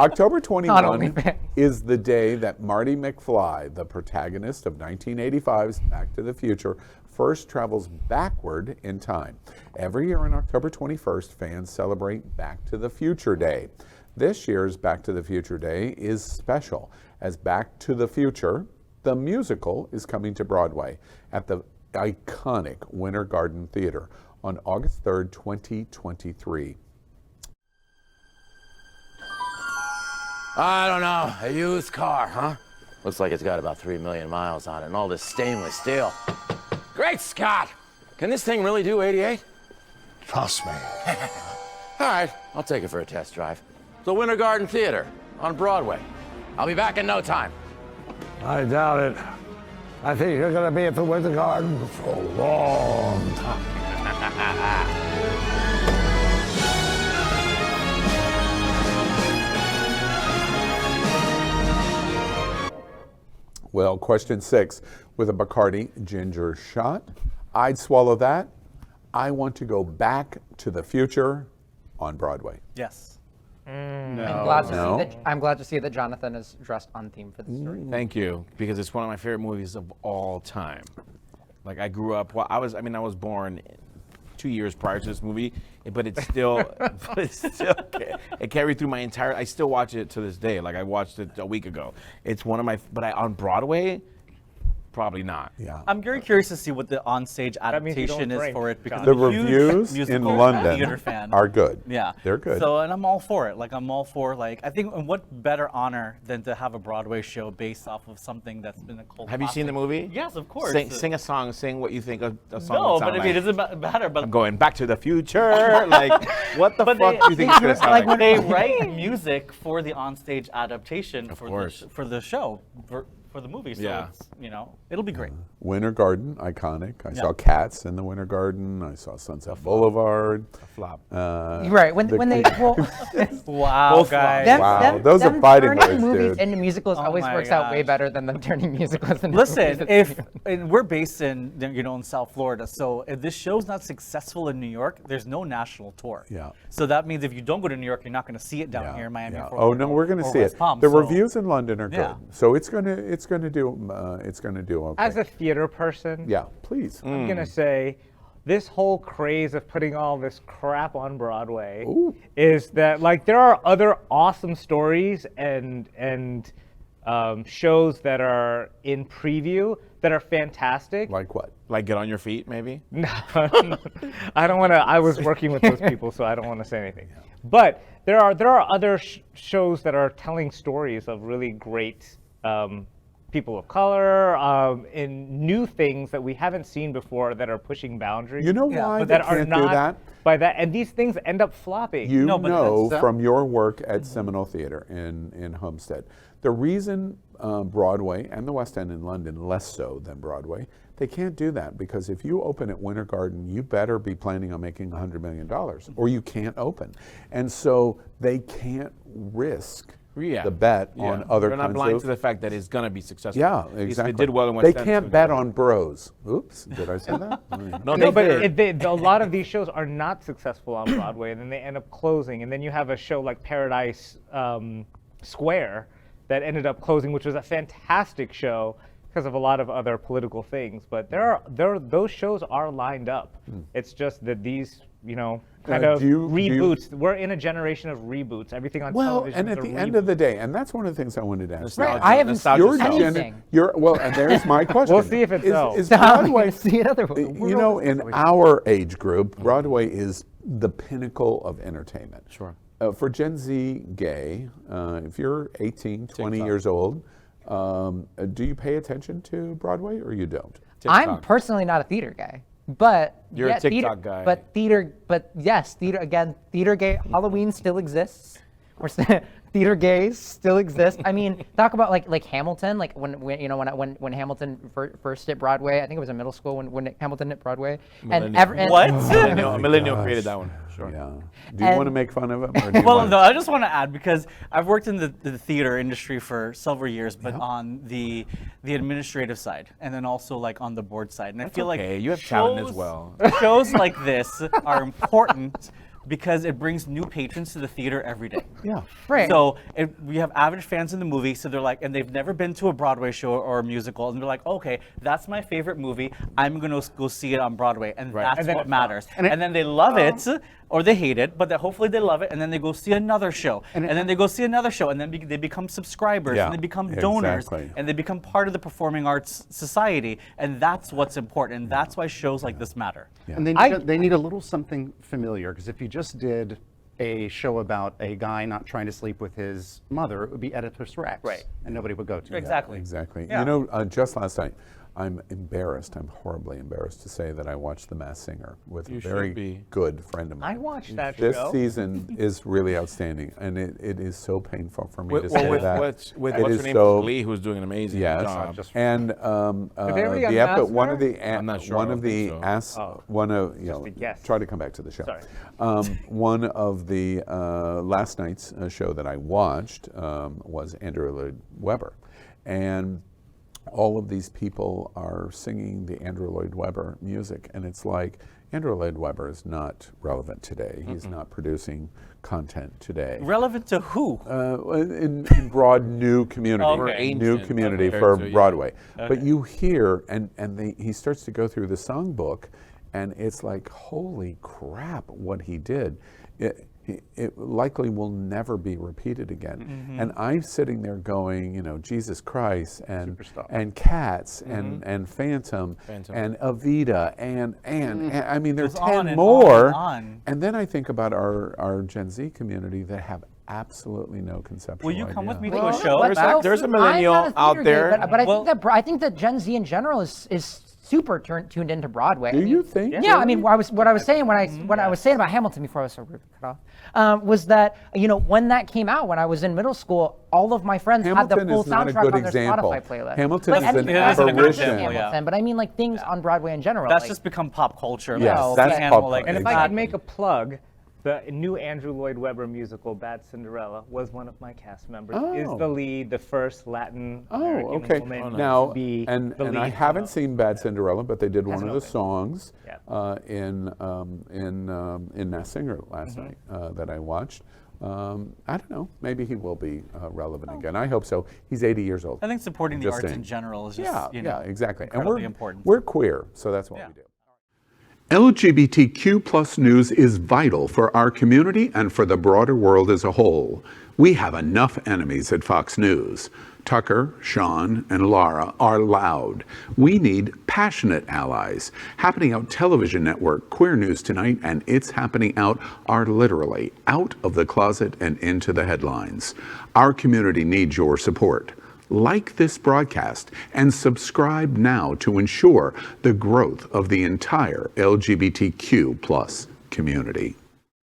October Not 21 OnlyFans. is the day that Marty McFly, the protagonist of 1985's Back to the Future, first travels backward in time. Every year on October 21st, fans celebrate Back to the Future Day. This year's Back to the Future Day is special, as Back to the Future, the musical, is coming to Broadway at the iconic Winter Garden Theater on August 3rd, 2023. I don't know, a used car, huh? Looks like it's got about 3 million miles on it and all this stainless steel. Great Scott! Can this thing really do 88? Trust me. All right, I'll take it for a test drive. The Winter Garden Theater on Broadway. I'll be back in no time. I doubt it. I think you're going to be at the Winter Garden for a long time. Well, question 6, with a Bacardi ginger shot, I'd swallow that. I want to go back to the future on Broadway. Yes. I'm glad to see that Jonathan is dressed on theme for this story. Thank you, because it's one of my favorite movies of all time. Like, I grew up, I was born 2 years prior to this movie, but it carried through my entire, I still watch it to this day. Like, I watched it a week ago. It's one of my, on Broadway, probably not. Yeah. I'm very curious to see what the onstage adaptation is for it, because the I'm a huge reviews in musical London theater fan. are good. Yeah, they're good. So, and I'm all for it. Like, I'm all for, like, I think, and what better honor than to have a Broadway show based off of something that's been a cult Have you seen the movie? Yes, of course. Sing a song. Sing what you think a song No, would sound but I mean, like. it doesn't matter. But I'm going back to the future. Like, what the fuck do you think it's gonna sound like? When they write music for the onstage adaptation for the show. For the movie, so it's, it'll be great. Winter Garden, iconic. I saw Cats in the Winter Garden. I saw Sunset Boulevard. A flop. Right, when they Wow, guys. Wow, those are fighting words, turning movies dude. into musicals always my works out way better than them turning musicals into Listen, movies. and we're based in in South Florida, so if this show's not successful in New York, there's no national tour. Yeah. So that means if you don't go to New York, you're not going to see it down here in Miami. Yeah. Or Oh no, we're going to or see West it. Palm, The so- reviews in London are good, Yeah. so it's going to do okay. As a theater person, Yeah, please. I'm gonna say this whole craze of putting all this crap on Broadway is that, like, there are other awesome stories and shows that are in preview that are fantastic. Like what? Like Get on Your Feet, maybe? No, I don't want to. I was working with those people, so I don't want to say anything. But there are other shows that are telling stories of really great people of color, in new things that we haven't seen before that are pushing boundaries. You know why but they that are can't do not that? by that, and these things end up flopping. You No, but know that's- from your work at Seminole Theater in Homestead, the reason Broadway and the West End in London, less so than Broadway, they can't do that because if you open at Winter Garden, you better be planning on making $100 million or you can't open. And so they can't risk the bet on other They're not kinds blind of... to the fact that it's going to be successful. Yeah, If exactly. it did well in West They End, can't it's bet gonna on Bros. Oops, did I say that? No, No, but did. a lot of these shows are not successful on Broadway, and then they end up closing. And then you have a show like Paradise Square that ended up closing, which was a fantastic show because of a lot of other political things. But those shows are lined up. It's just that these, kind of reboots. We're in a generation of reboots. Everything on television. And at the end of the day, and that's one of the things I wanted to ask. you. Right, I haven't seen anything. And there's my question. We'll see if it sells. Is I'm Broadway, gonna see it otherwise. in our age group, Broadway is the pinnacle of entertainment. Sure. For Gen Z gay, if you're 18, 20 years old, do you pay attention to Broadway or you don't? I'm personally not a theater guy, but You're a TikTok guy. But yes, theater again. Theater gay. Halloween still exists. Theater gays still exist. I mean, talk about like Hamilton. Like when Hamilton first hit Broadway. I think it was in middle school when Hamilton hit Broadway. A millennial created that one. Sure. Yeah. Do you want to make fun of him? Or do you Well, want no, I just want to add, because I've worked in the theater industry for several years, but on the administrative side, and then also like on the board side. And I feel like you have talent as well. Shows like this are important because it brings new patrons to the theater every day. Yeah. Right. So we have average fans in the movie, so they're like, and they've never been to a Broadway show or a musical, and they're like, okay, that's my favorite movie. I'm gonna go see it on Broadway, and that's And then what it matters. And And then they love it, or they hate it, but hopefully they love it, and then they go see another show, and then they go see another show, and then they become subscribers, Yeah, and they become donors, exactly. and they become part of the performing arts society, and that's what's important, and that's why shows like this matter. And they need a little something familiar, because if you just did a show about a guy not trying to sleep with his mother, it would be Oedipus Rex. Right. And nobody would go to it. Exactly. Exactly. Yeah. You know, just last night, I'm horribly embarrassed to say that I watched The Masked Singer with You a should very be. good friend of mine. I watched that This show. season is really outstanding, and it is so painful for me to With, say with that. what's It her is name? so- Lee, who's doing an amazing Yes, job. and they ever the unmasked one her? of the I'm not sure, one I of don't the think so. ask one of you know the guest. try to come back to the show. Sorry. One of the last night's show that I watched was Andrew Lloyd Webber, and all of these people are singing the Andrew Lloyd Webber music, and it's like Andrew Lloyd Webber is not relevant today. He's not producing content today. Relevant to who? In broad new community, Okay. new Ancient community compared for to, yeah. Broadway. But you hear, he starts to go through the songbook, and it's like, holy crap, what he did. It likely will never be repeated again. And I'm sitting there going, you know, Jesus Christ, and Cats, and Phantom, and Evita, and I mean, there's Goes on 10 and more. on and on. And then I think about our Gen Z community that have absolutely no conceptual Will you come with idea. me to a show? There's a millennial I'm not a out theater there. kid, but I Well- think that Gen Z in general is super tuned into Broadway. Do you think? Yeah, I mean, what I was saying when I was saying about Hamilton before I was so rudely cut off, was that, you know, when that came out, when I was in middle school, all of my friends had the Hamilton full is not a soundtrack good on their example. Spotify playlist. Hamilton Like, is an and that's not just aberration. Hamilton, but I mean, like, things on Broadway in general. That's like, just become pop culture. Yes, like, that's animal, pop like, culture. And if I Exactly. could make a plug, the new Andrew Lloyd Webber musical, Bad Cinderella, was one of my cast members. Is Oh. the lead, the first Latin Oh, American okay. woman Now, to be and the lead. I haven't seen Bad Cinderella, but they did one of the opened. songs Yeah. in Masked Singer last night that I watched. I don't know. Maybe he will be relevant again. I hope so. He's 80 years old. I think supporting the Just arts saying. in general is just, Yeah, you know, exactly. And incredibly important. we're queer, so that's what Yeah. we do. LGBTQ plus news is vital for our community and for the broader world as a whole. We have enough enemies at Fox News. Tucker, Sean, and Laura are loud. We need passionate allies. Happening Out Television Network, Queer News Tonight, and It's Happening Out are literally out of the closet and into the headlines. Our community needs your support. Like this broadcast and subscribe now to ensure the growth of the entire LGBTQ plus community.